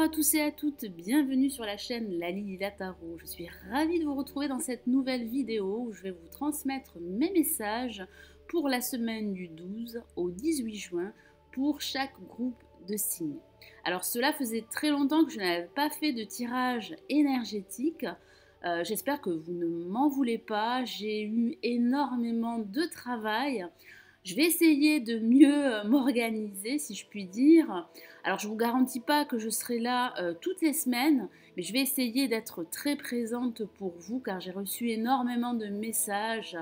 à tous et à toutes, bienvenue sur la chaîne Lali la Tarot. Je suis ravie de vous retrouver dans cette nouvelle vidéo où je vais vous transmettre mes messages pour la semaine du 12 au 18 juin pour chaque groupe de signes. Alors cela faisait très longtemps que je n'avais pas fait de tirage énergétique. J'espère que vous ne m'en voulez pas, j'ai eu énormément de travail. Je vais essayer de mieux m'organiser, si je puis dire. Alors, je ne vous garantis pas que je serai là toutes les semaines, mais je vais essayer d'être très présente pour vous, car j'ai reçu énormément de messages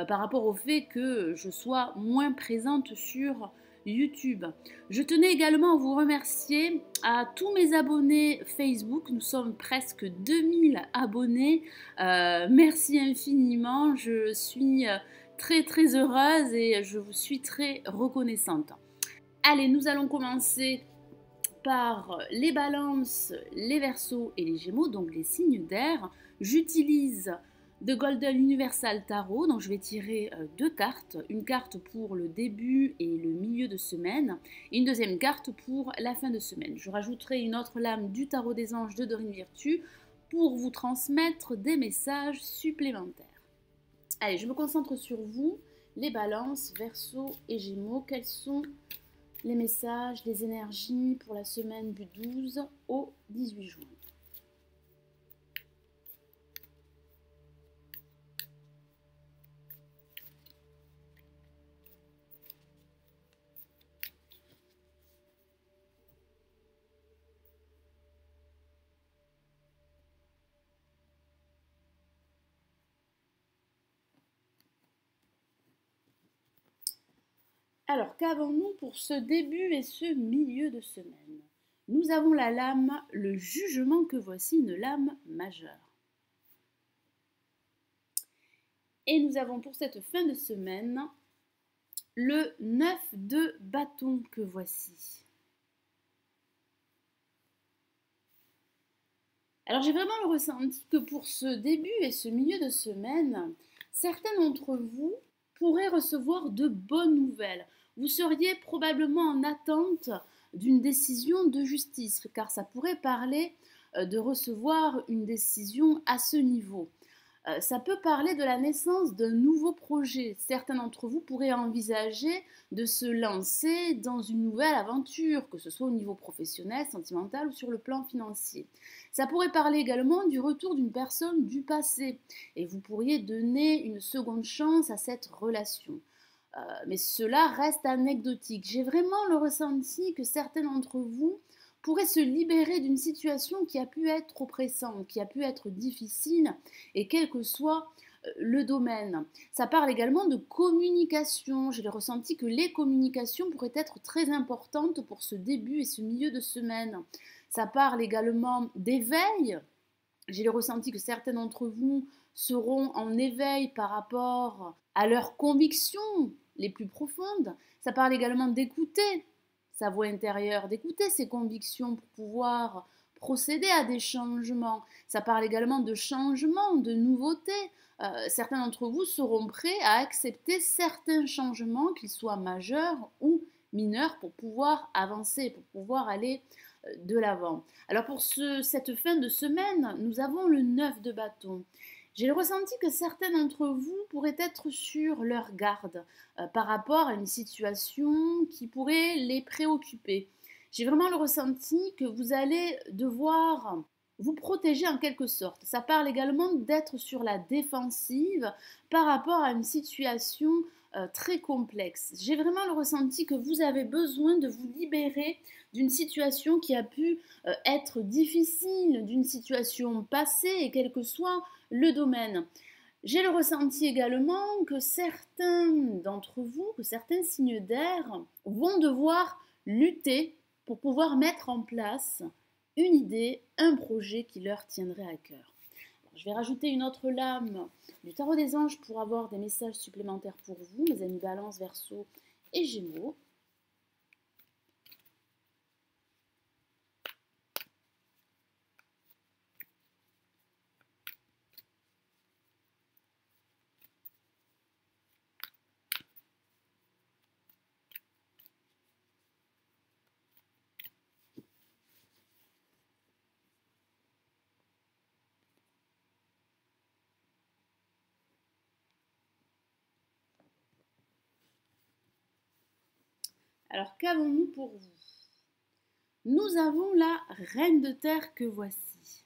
par rapport au fait que je sois moins présente sur YouTube. Je tenais également à vous remercier à tous mes abonnés Facebook. Nous sommes presque 2000 abonnés. Merci infiniment. Je suis très heureuse et je vous suis très reconnaissante. Allez, nous allons commencer par les balances, les verseaux et les gémeaux, donc les signes d'air. J'utilise The Golden Universal Tarot, donc je vais tirer deux cartes, une carte pour le début et le milieu de semaine, et une deuxième carte pour la fin de semaine. Je rajouterai une autre lame du Tarot des Anges de Dorine Virtue pour vous transmettre des messages supplémentaires. Allez, je me concentre sur vous, les balances, verseaux et gémeaux. Quels sont les messages, les énergies pour la semaine du 12 au 18 juin? Alors, qu'avons-nous pour ce début et ce milieu de semaine? Nous avons la lame, le jugement, que voici une lame majeure. Et nous avons pour cette fin de semaine le 9 de bâton que voici. Alors j'ai vraiment le ressenti que pour ce début et ce milieu de semaine, certains d'entre vous pourraient recevoir de bonnes nouvelles. Vous seriez probablement en attente d'une décision de justice, car ça pourrait parler de recevoir une décision à ce niveau. Ça peut parler de la naissance d'un nouveau projet. Certains d'entre vous pourraient envisager de se lancer dans une nouvelle aventure, que ce soit au niveau professionnel, sentimental ou sur le plan financier. Ça pourrait parler également du retour d'une personne du passé et vous pourriez donner une seconde chance à cette relation. Mais cela reste anecdotique. J'ai vraiment le ressenti que certains d'entre vous pourraient se libérer d'une situation qui a pu être oppressante, qui a pu être difficile, et quel que soit le domaine. Ça parle également de communication. J'ai le ressenti que les communications pourraient être très importantes pour ce début et ce milieu de semaine. Ça parle également d'éveil. J'ai le ressenti que certains d'entre vous seront en éveil par rapport à leurs convictions les plus profondes. Ça parle également d'écouter sa voix intérieure, d'écouter ses convictions pour pouvoir procéder à des changements. Ça parle également de changements, de nouveautés. Certains d'entre vous seront prêts à accepter certains changements, qu'ils soient majeurs ou mineurs, pour pouvoir avancer, pour pouvoir aller de l'avant. Alors pour cette fin de semaine, nous avons le 9 de bâton. J'ai le ressenti que certains d'entre vous pourraient être sur leur garde par rapport à une situation qui pourrait les préoccuper. J'ai vraiment le ressenti que vous allez devoir vous protéger en quelque sorte. Ça parle également d'être sur la défensive par rapport à une situation très complexe. J'ai vraiment le ressenti que vous avez besoin de vous libérer d'une situation qui a pu être difficile, d'une situation passée, et quel que soit le domaine. J'ai le ressenti également que certains d'entre vous, que certains signes d'air vont devoir lutter pour pouvoir mettre en place une idée, un projet qui leur tiendrait à cœur. Alors, je vais rajouter une autre lame du Tarot des Anges pour avoir des messages supplémentaires pour vous, mes amis Balance, Verseau et Gémeaux. Alors, qu'avons-nous pour vous? Nous avons la Reine de Terre que voici.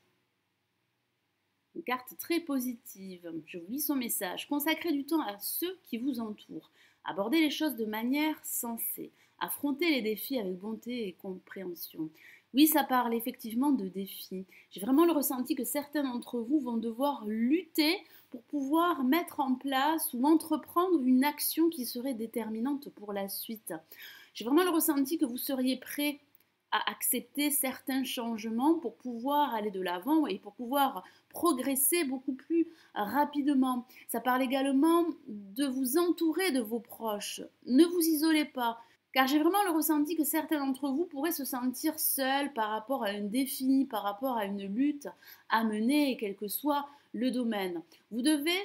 Une carte très positive. Je vous lis son message. Consacrez du temps à ceux qui vous entourent. Abordez les choses de manière sensée. Affrontez les défis avec bonté et compréhension. Oui, ça parle effectivement de défis. J'ai vraiment le ressenti que certains d'entre vous vont devoir lutter pour pouvoir mettre en place ou entreprendre une action qui serait déterminante pour la suite. J'ai vraiment le ressenti que vous seriez prêts à accepter certains changements pour pouvoir aller de l'avant et pour pouvoir progresser beaucoup plus rapidement. Ça parle également de vous entourer de vos proches. Ne vous isolez pas, car j'ai vraiment le ressenti que certains d'entre vous pourraient se sentir seuls par rapport à un défi, par rapport à une lutte à mener, quel que soit le domaine. Vous devez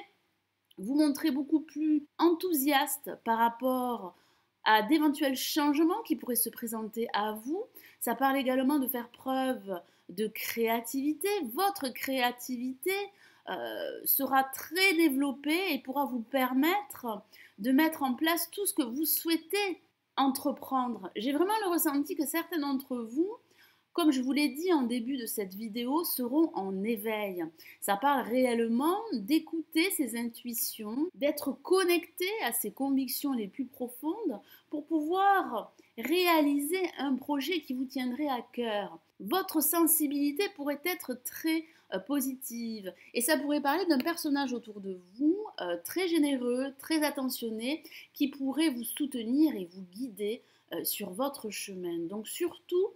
vous montrer beaucoup plus enthousiaste par rapport à d'éventuels changements qui pourraient se présenter à vous. Ça parle également de faire preuve de créativité. Votre créativité sera très développée et pourra vous permettre de mettre en place tout ce que vous souhaitez entreprendre. J'ai vraiment le ressenti que certains d'entre vous, comme je vous l'ai dit en début de cette vidéo, seront en éveil. Ça parle réellement d'écouter ses intuitions, d'être connecté à ses convictions les plus profondes pour pouvoir réaliser un projet qui vous tiendrait à cœur. Votre sensibilité pourrait être très positive et ça pourrait parler d'un personnage autour de vous très généreux, très attentionné, qui pourrait vous soutenir et vous guider sur votre chemin. Donc surtout,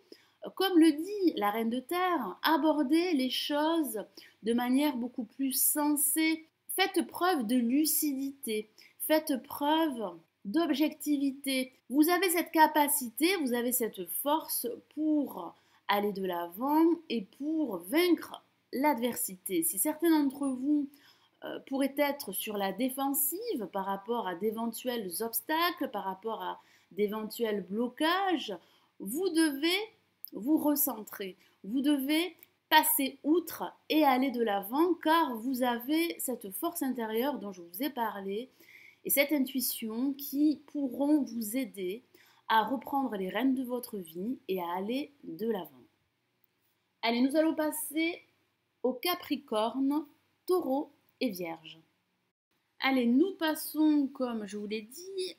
comme le dit la Reine de Terre, abordez les choses de manière beaucoup plus sensée. Faites preuve de lucidité, faites preuve d'objectivité. Vous avez cette capacité, vous avez cette force pour aller de l'avant et pour vaincre l'adversité. Si certains d'entre vous pourraient être sur la défensive par rapport à d'éventuels obstacles, par rapport à d'éventuels blocages, vous devez vous recentrer. Vous devez passer outre et aller de l'avant car vous avez cette force intérieure dont je vous ai parlé et cette intuition qui pourront vous aider à reprendre les rênes de votre vie et à aller de l'avant. Allez, nous allons passer au Capricorne, Taureau et Vierge. Allez, nous passons, comme je vous l'ai dit,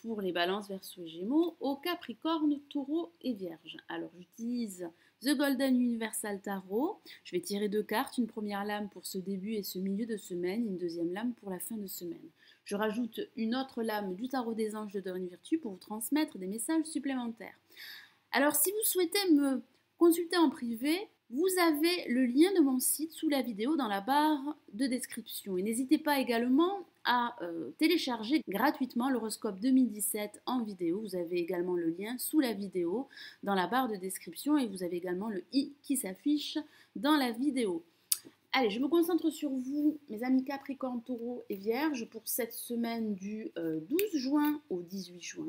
pour les balances verso et gémeaux, au Capricorne, Taureau et Vierge. Alors, j'utilise The Golden Universal Tarot. Je vais tirer 2 cartes, une première lame pour ce début et ce milieu de semaine, et une deuxième lame pour la fin de semaine. Je rajoute une autre lame du Tarot des Anges de Dorine Virtue pour vous transmettre des messages supplémentaires. Alors, si vous souhaitez me consulter en privé, vous avez le lien de mon site sous la vidéo dans la barre de description. Et n'hésitez pas également à télécharger gratuitement l'horoscope 2017 en vidéo. Vous avez également le lien sous la vidéo dans la barre de description et vous avez également le i qui s'affiche dans la vidéo. Allez, je me concentre sur vous, mes amis Capricorne, Taureau et Vierge, pour cette semaine du 12 juin au 18 juin.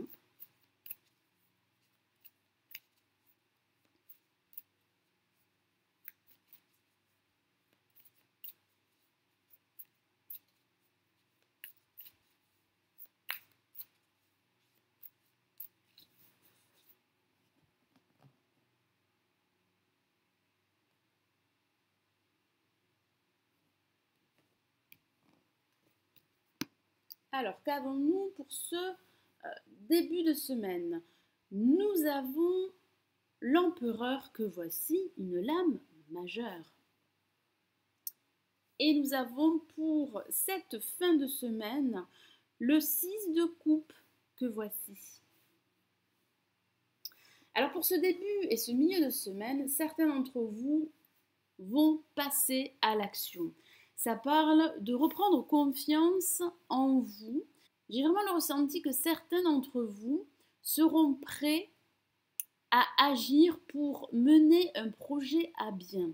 Alors, qu'avons-nous pour ce début de semaine? Nous avons l'empereur que voici, une lame majeure. Et nous avons pour cette fin de semaine le 6 de coupe que voici. Alors pour ce début et ce milieu de semaine, certains d'entre vous vont passer à l'action. Ça parle de reprendre confiance en vous. J'ai vraiment le ressenti que certains d'entre vous seront prêts à agir pour mener un projet à bien.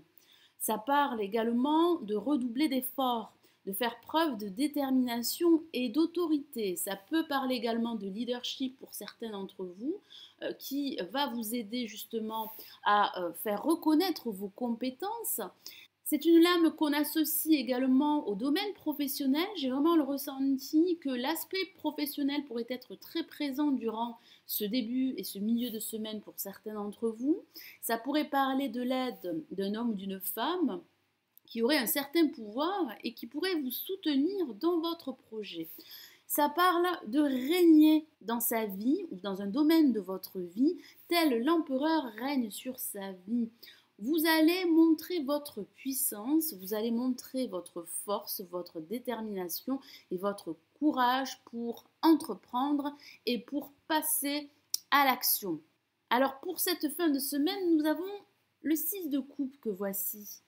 Ça parle également de redoubler d'efforts, de faire preuve de détermination et d'autorité. Ça peut parler également de leadership pour certains d'entre vous, qui va vous aider justement à faire reconnaître vos compétences. C'est une lame qu'on associe également au domaine professionnel. J'ai vraiment le ressenti que l'aspect professionnel pourrait être très présent durant ce début et ce milieu de semaine pour certains d'entre vous. Ça pourrait parler de l'aide d'un homme ou d'une femme qui aurait un certain pouvoir et qui pourrait vous soutenir dans votre projet. Ça parle de régner dans sa vie ou dans un domaine de votre vie, tel l'empereur règne sur sa vie. Vous allez montrer votre puissance, vous allez montrer votre force, votre détermination et votre courage pour entreprendre et pour passer à l'action. Alors pour cette fin de semaine, nous avons le 6 de coupe que voici.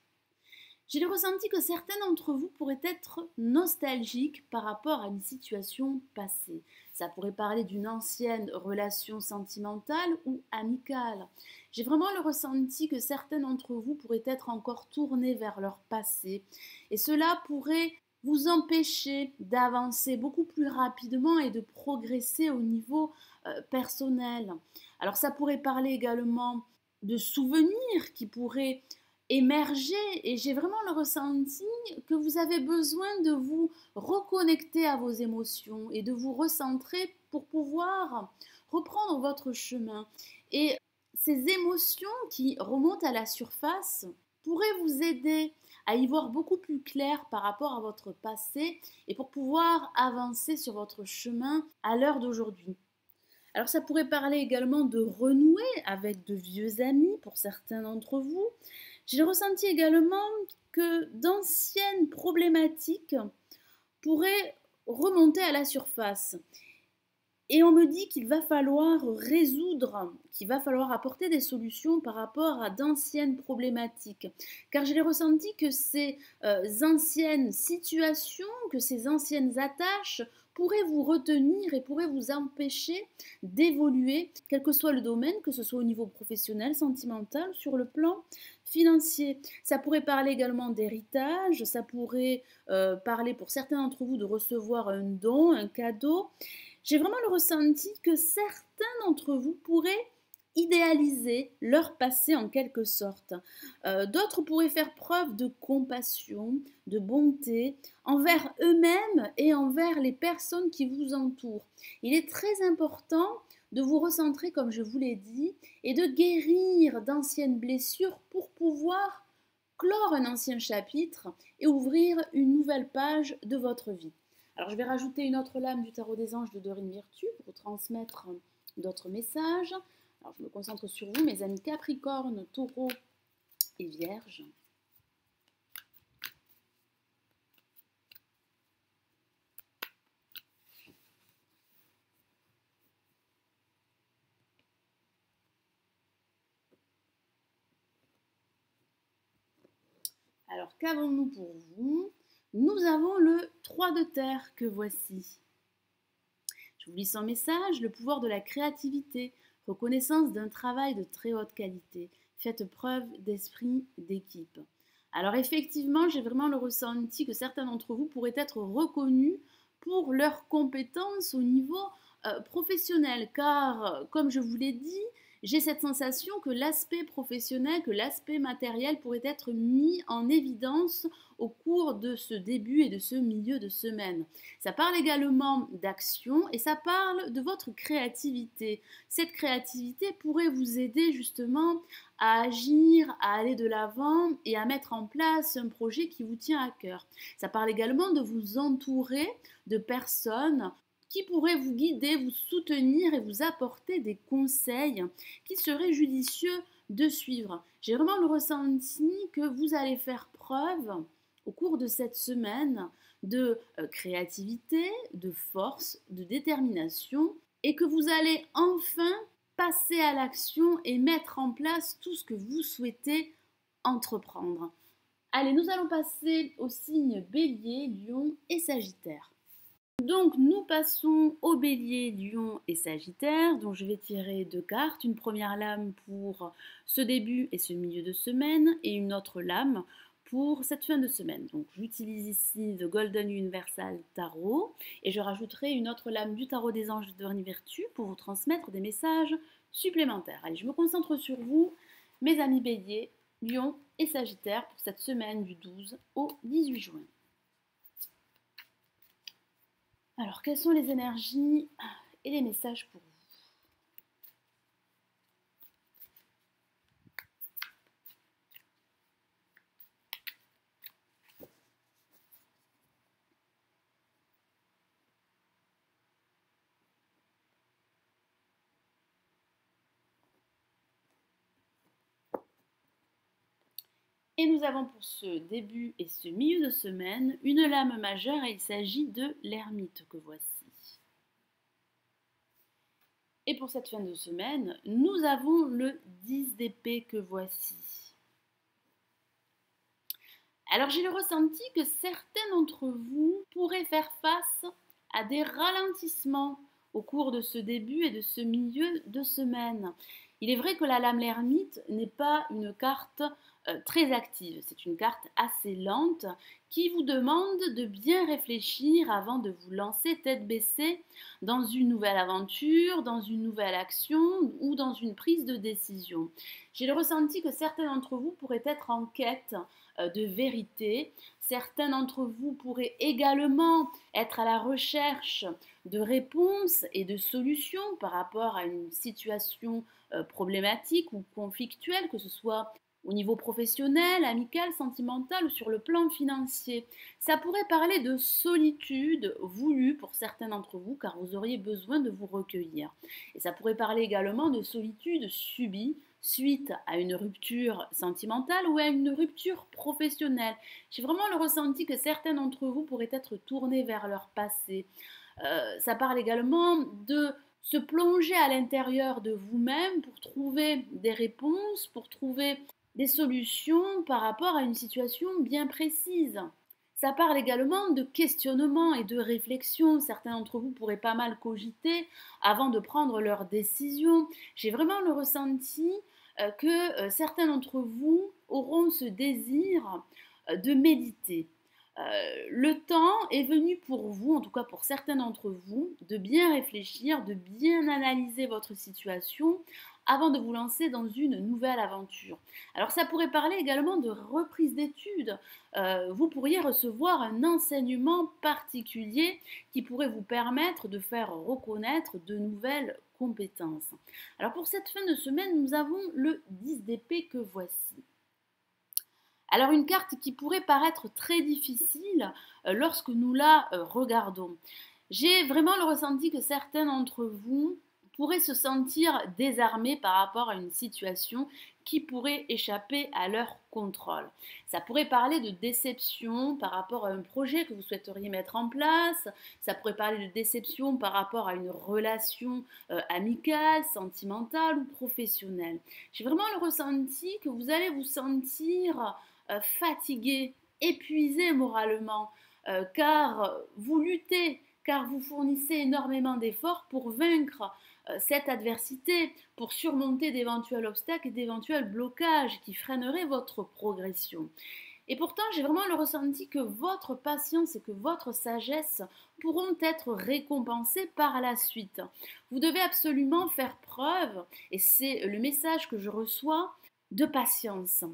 J'ai le ressenti que certains d'entre vous pourraient être nostalgiques par rapport à une situation passée. Ça pourrait parler d'une ancienne relation sentimentale ou amicale. J'ai vraiment le ressenti que certains d'entre vous pourraient être encore tournés vers leur passé. Et cela pourrait vous empêcher d'avancer beaucoup plus rapidement et de progresser au niveau personnel. Alors ça pourrait parler également de souvenirs qui pourraient émerger et j'ai vraiment le ressenti que vous avez besoin de vous reconnecter à vos émotions et de vous recentrer pour pouvoir reprendre votre chemin. Et ces émotions qui remontent à la surface pourraient vous aider à y voir beaucoup plus clair par rapport à votre passé et pour pouvoir avancer sur votre chemin à l'heure d'aujourd'hui. Alors ça pourrait parler également de renouer avec de vieux amis pour certains d'entre vous. J'ai ressenti également que d'anciennes problématiques pourraient remonter à la surface. Et on me dit qu'il va falloir résoudre, qu'il va falloir apporter des solutions par rapport à d'anciennes problématiques. Car j'ai ressenti que ces anciennes situations, que ces anciennes attaches pourraient vous retenir et pourraient vous empêcher d'évoluer, quel que soit le domaine, que ce soit au niveau professionnel, sentimental, sur le plan financier. Ça pourrait parler également d'héritage, ça pourrait parler pour certains d'entre vous de recevoir un don, un cadeau. J'ai vraiment le ressenti que certains d'entre vous pourraient idéaliser leur passé en quelque sorte. D'autres pourraient faire preuve de compassion, de bonté envers eux-mêmes et envers les personnes qui vous entourent. Il est très important de vous recentrer, comme je vous l'ai dit, et de guérir d'anciennes blessures pour pouvoir clore un ancien chapitre et ouvrir une nouvelle page de votre vie. Alors je vais rajouter une autre lame du tarot des anges de Dorine Virtue pour transmettre d'autres messages. Alors je me concentre sur vous, mes amis Capricorne, Taureau et Vierge. Alors qu'avons-nous pour vous? Nous avons le 3 de terre que voici. Je vous lis son message, le pouvoir de la créativité, reconnaissance d'un travail de très haute qualité, faites preuve d'esprit d'équipe. Alors effectivement, j'ai vraiment le ressenti que certains d'entre vous pourraient être reconnus pour leurs compétences au niveau professionnel, car comme je vous l'ai dit, j'ai cette sensation que l'aspect professionnel, que l'aspect matériel pourrait être mis en évidence au cours de ce début et de ce milieu de semaine. Ça parle également d'action et ça parle de votre créativité. Cette créativité pourrait vous aider justement à agir, à aller de l'avant et à mettre en place un projet qui vous tient à cœur. Ça parle également de vous entourer de personnes qui pourraient vous guider, vous soutenir et vous apporter des conseils qu'il serait judicieux de suivre. J'ai vraiment le ressenti que vous allez faire preuve au cours de cette semaine de créativité, de force, de détermination et que vous allez enfin passer à l'action et mettre en place tout ce que vous souhaitez entreprendre. Allez, nous allons passer aux signes Bélier, Lion et Sagittaire. Donc nous passons au Bélier, Lion et Sagittaire, dont je vais tirer 2 cartes, une première lame pour ce début et ce milieu de semaine et une autre lame pour cette fin de semaine. Donc j'utilise ici The Golden Universal Tarot et je rajouterai une autre lame du tarot des anges de Dorine Virtue pour vous transmettre des messages supplémentaires. Allez, je me concentre sur vous, mes amis Bélier, Lion et Sagittaire pour cette semaine du 12 au 18 juin. Alors, quelles sont les énergies et les messages pour vous? Et nous avons pour ce début et ce milieu de semaine une lame majeure et il s'agit de l'ermite que voici. Et pour cette fin de semaine, nous avons le 10 d'épée que voici. Alors j'ai le ressenti que certains d'entre vous pourraient faire face à des ralentissements au cours de ce début et de ce milieu de semaine. Il est vrai que la lame l'ermite n'est pas une carte très active, c'est une carte assez lente qui vous demande de bien réfléchir avant de vous lancer tête baissée dans une nouvelle aventure, dans une nouvelle action ou dans une prise de décision. J'ai le ressenti que certains d'entre vous pourraient être en quête de vérité. Certains d'entre vous pourraient également être à la recherche de réponses et de solutions par rapport à une situation problématique ou conflictuelle, que ce soit au niveau professionnel, amical, sentimental ou sur le plan financier. Ça pourrait parler de solitude voulue pour certains d'entre vous car vous auriez besoin de vous recueillir. Et ça pourrait parler également de solitude subie suite à une rupture sentimentale ou à une rupture professionnelle. J'ai vraiment le ressenti que certains d'entre vous pourraient être tournés vers leur passé. Ça parle également de se plonger à l'intérieur de vous-même pour trouver des réponses, pour trouver des solutions par rapport à une situation bien précise. Ça parle également de questionnement et de réflexion. Certains d'entre vous pourraient pas mal cogiter avant de prendre leur décision. J'ai vraiment le ressenti que certains d'entre vous auront ce désir de méditer. Le temps est venu pour vous, en tout cas pour certains d'entre vous, de bien réfléchir, de bien analyser votre situation avant de vous lancer dans une nouvelle aventure. Alors ça pourrait parler également de reprise d'études. Vous pourriez recevoir un enseignement particulier qui pourrait vous permettre de faire reconnaître de nouvelles compétences. Alors pour cette fin de semaine, nous avons le 10 d'épée que voici. Alors une carte qui pourrait paraître très difficile lorsque nous la regardons. J'ai vraiment le ressenti que certains d'entre vous pourraient se sentir désarmés par rapport à une situation qui pourrait échapper à leur contrôle. Ça pourrait parler de déception par rapport à un projet que vous souhaiteriez mettre en place, ça pourrait parler de déception par rapport à une relation amicale, sentimentale ou professionnelle. J'ai vraiment le ressenti que vous allez vous sentir fatigué, épuisé moralement, car vous luttez, car vous fournissez énormément d'efforts pour vaincre cette adversité, pour surmonter d'éventuels obstacles et d'éventuels blocages qui freineraient votre progression. Et pourtant, j'ai vraiment le ressenti que votre patience et que votre sagesse pourront être récompensées par la suite. Vous devez absolument faire preuve, et c'est le message que je reçois, de patience,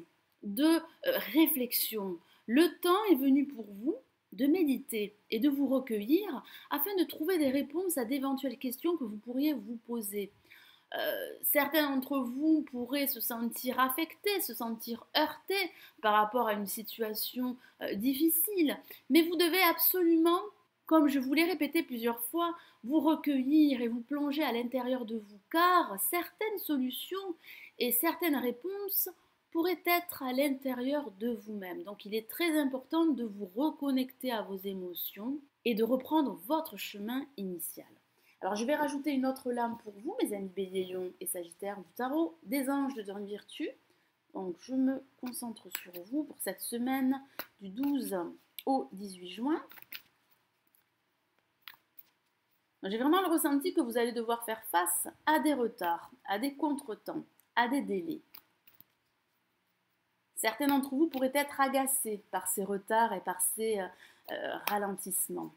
de réflexion. Le temps est venu pour vous de méditer et de vous recueillir afin de trouver des réponses à d'éventuelles questions que vous pourriez vous poser. Certains d'entre vous pourraient se sentir affectés, se sentir heurtés par rapport à une situation difficile, mais vous devez absolument, comme je vous l'ai répété plusieurs fois, vous recueillir et vous plonger à l'intérieur de vous, car certaines solutions et certaines réponses pourraient être à l'intérieur de vous-même. Donc il est très important de vous reconnecter à vos émotions et de reprendre votre chemin initial. Alors je vais rajouter une autre lame pour vous, mes amis Bélier, Lion et Sagittaire du tarot des anges de Dorine Virtue. Donc je me concentre sur vous pour cette semaine du 12 au 18 juin. J'ai vraiment le ressenti que vous allez devoir faire face à des retards, à des contretemps, à des délais. Certains d'entre vous pourraient être agacés par ces retards et par ces ralentissements.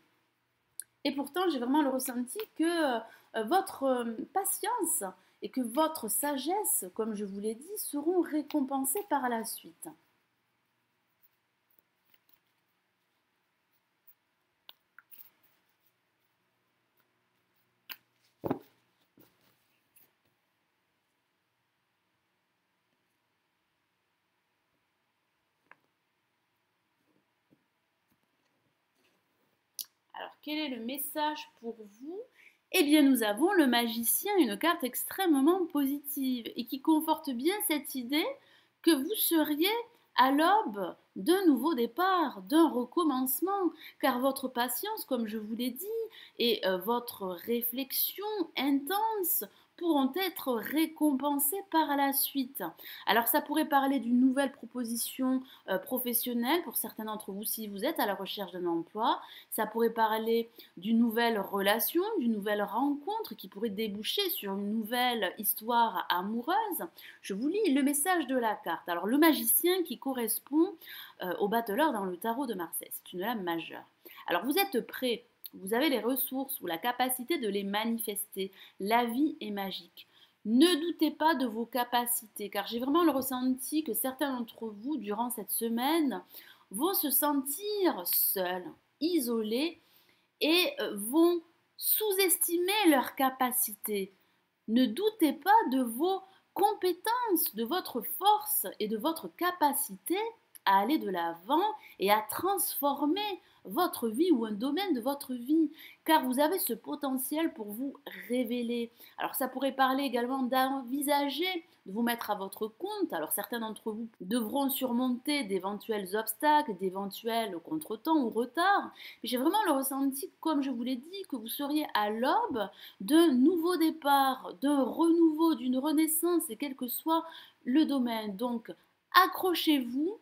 Et pourtant, j'ai vraiment le ressenti que votre patience et que votre sagesse, comme je vous l'ai dit, seront récompensées par la suite. Alors, quel est le message pour vous? Eh bien, nous avons le magicien, une carte extrêmement positive et qui conforte bien cette idée que vous seriez à l'aube d'un nouveau départ, d'un recommencement, car votre patience, comme je vous l'ai dit, et votre réflexion intense pourront être récompensées par la suite. Alors ça pourrait parler d'une nouvelle proposition professionnelle pour certains d'entre vous si vous êtes à la recherche d'un emploi. Ça pourrait parler d'une nouvelle relation, d'une nouvelle rencontre qui pourrait déboucher sur une nouvelle histoire amoureuse. Je vous lis le message de la carte. Alors le magicien qui correspond au battleur dans le tarot de Marseille, c'est une lame majeure. Alors vous êtes prêt, vous avez les ressources ou la capacité de les manifester. La vie est magique. Ne doutez pas de vos capacités, car j'ai vraiment le ressenti que certains d'entre vous, durant cette semaine, vont se sentir seuls, isolés et vont sous-estimer leurs capacités. Ne doutez pas de vos compétences, de votre force et de votre capacité à aller de l'avant et à transformer votre vie ou un domaine de votre vie, car vous avez ce potentiel pour vous révéler. Alors ça pourrait parler également d'envisager de vous mettre à votre compte. Alors certains d'entre vous devront surmonter d'éventuels obstacles, d'éventuels contretemps ou retards. Mais j'ai vraiment le ressenti, comme je vous l'ai dit, que vous seriez à l'aube d'un nouveau départ, d'un renouveau, d'une renaissance, et quel que soit le domaine. Donc accrochez-vous,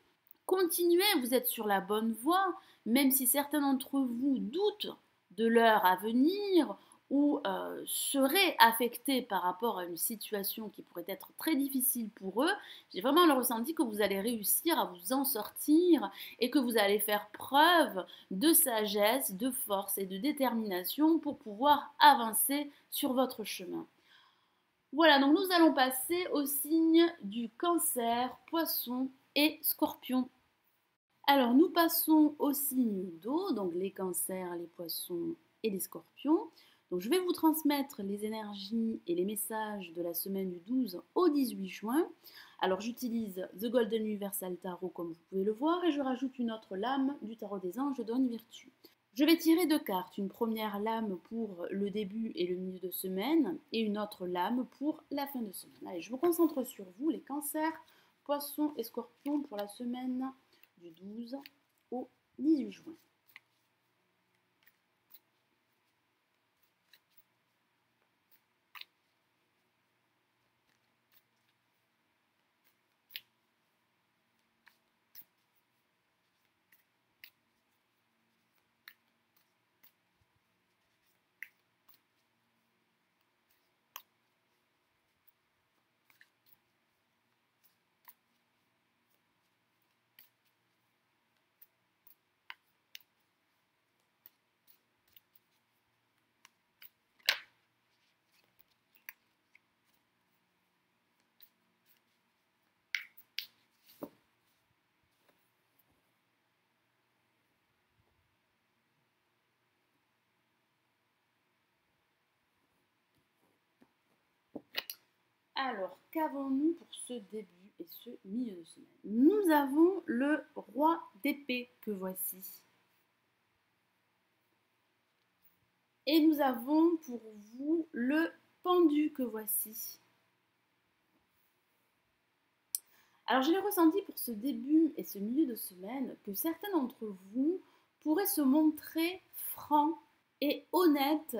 continuez, vous êtes sur la bonne voie, même si certains d'entre vous doutent de leur avenir ou seraient affectés par rapport à une situation qui pourrait être très difficile pour eux, j'ai vraiment le ressenti que vous allez réussir à vous en sortir et que vous allez faire preuve de sagesse, de force et de détermination pour pouvoir avancer sur votre chemin. Voilà, donc nous allons passer au signe du Cancer, Poisson et Scorpion. Alors, nous passons au signe d'eau, donc les cancers, les poissons et les scorpions. Donc, je vais vous transmettre les énergies et les messages de la semaine du 12 au 18 juin. Alors, j'utilise The Golden Universal Tarot, comme vous pouvez le voir, et je rajoute une autre lame du Tarot des Anges Donne Virtue. Je vais tirer deux cartes, une première lame pour le début et le milieu de semaine, et une autre lame pour la fin de semaine. Allez, je me concentre sur vous, les cancers, poissons et scorpions, pour la semaine du 12 au 18 juin. Alors, qu'avons-nous pour ce début et ce milieu de semaine? Nous avons le roi d'épée que voici. Et nous avons pour vous le pendu que voici. Alors, j'ai ressenti pour ce début et ce milieu de semaine que certains d'entre vous pourraient se montrer francs et honnêtes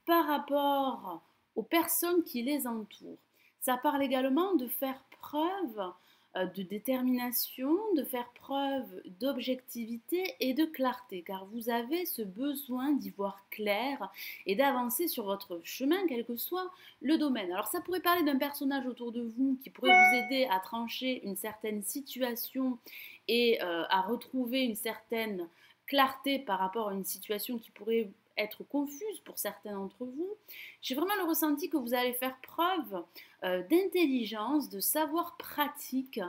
par rapport aux personnes qui les entourent. Ça parle également de faire preuve de détermination, de faire preuve d'objectivité et de clarté, car vous avez ce besoin d'y voir clair et d'avancer sur votre chemin, quel que soit le domaine. Alors ça pourrait parler d'un personnage autour de vous qui pourrait vous aider à trancher une certaine situation et à retrouver une certaine clarté par rapport à une situation qui pourrait être confuse pour certains d'entre vous. J'ai vraiment le ressenti que vous allez faire preuve d'intelligence, de savoir pratique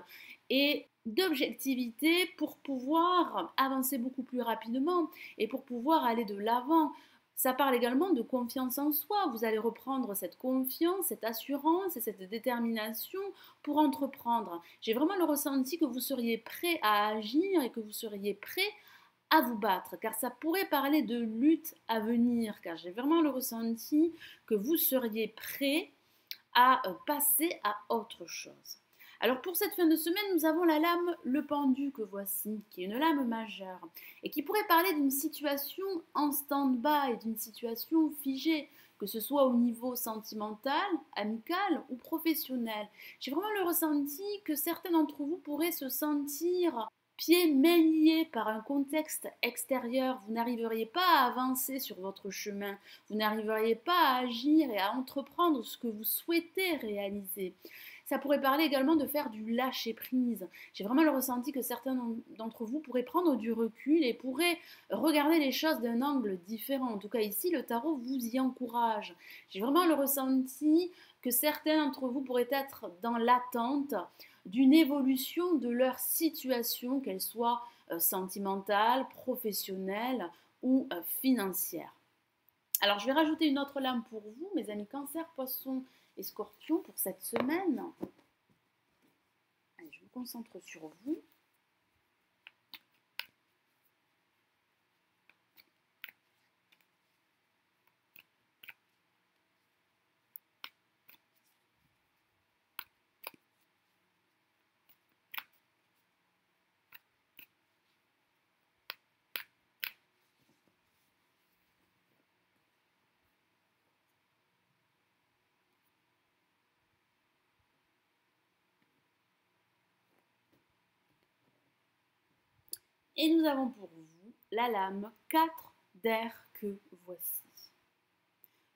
et d'objectivité pour pouvoir avancer beaucoup plus rapidement et pour pouvoir aller de l'avant. Ça parle également de confiance en soi. Vous allez reprendre cette confiance, cette assurance et cette détermination pour entreprendre. J'ai vraiment le ressenti que vous seriez prêt à agir et que vous seriez prêt à vous battre, car ça pourrait parler de lutte à venir, car j'ai vraiment le ressenti que vous seriez prêt à passer à autre chose. Alors pour cette fin de semaine, nous avons la lame Le Pendu que voici, qui est une lame majeure, et qui pourrait parler d'une situation en stand-by, d'une situation figée, que ce soit au niveau sentimental, amical ou professionnel. J'ai vraiment le ressenti que certains d'entre vous pourraient se sentir pieds mains liés par un contexte extérieur. Vous n'arriveriez pas à avancer sur votre chemin, vous n'arriveriez pas à agir et à entreprendre ce que vous souhaitez réaliser. Ça pourrait parler également de faire du lâcher-prise. J'ai vraiment le ressenti que certains d'entre vous pourraient prendre du recul et pourraient regarder les choses d'un angle différent. En tout cas, ici, le tarot vous y encourage. J'ai vraiment le ressenti que certains d'entre vous pourraient être dans l'attente d'une évolution de leur situation, qu'elle soit sentimentale, professionnelle ou financière. Alors, je vais rajouter une autre lame pour vous, mes amis Cancer, Poisson et Scorpion, pour cette semaine. Allez, je me concentre sur vous. Et nous avons pour vous la lame 4 d'air que voici.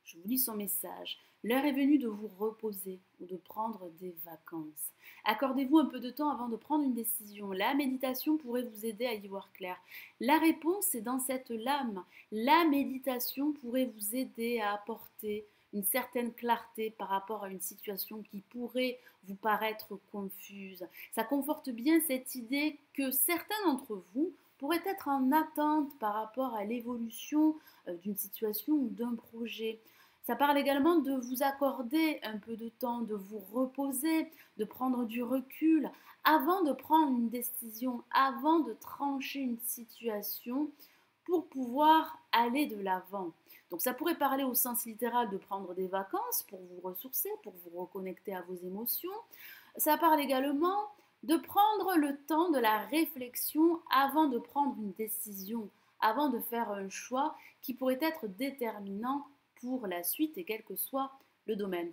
Je vous lis son message. L'heure est venue de vous reposer ou de prendre des vacances. Accordez-vous un peu de temps avant de prendre une décision. La méditation pourrait vous aider à y voir clair. La réponse est dans cette lame. La méditation pourrait vous aider à apporter une certaine clarté par rapport à une situation qui pourrait vous paraître confuse. Ça conforte bien cette idée que certains d'entre vous pourraient être en attente par rapport à l'évolution d'une situation ou d'un projet. Ça parle également de vous accorder un peu de temps, de vous reposer, de prendre du recul avant de prendre une décision, avant de trancher une situation pour pouvoir aller de l'avant. Donc ça pourrait parler au sens littéral de prendre des vacances pour vous ressourcer, pour vous reconnecter à vos émotions. Ça parle également de prendre le temps de la réflexion avant de prendre une décision, avant de faire un choix qui pourrait être déterminant pour la suite et quel que soit le domaine.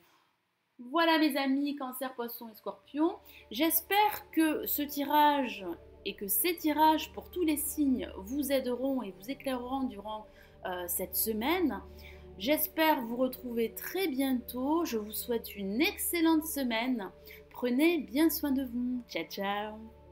Voilà mes amis Cancer, Poisson et Scorpion. J'espère que ce tirage et que ces tirages pour tous les signes vous aideront et vous éclaireront durant cette semaine. J'espère vous retrouver très bientôt. Je vous souhaite une excellente semaine. Prenez bien soin de vous. Ciao, ciao.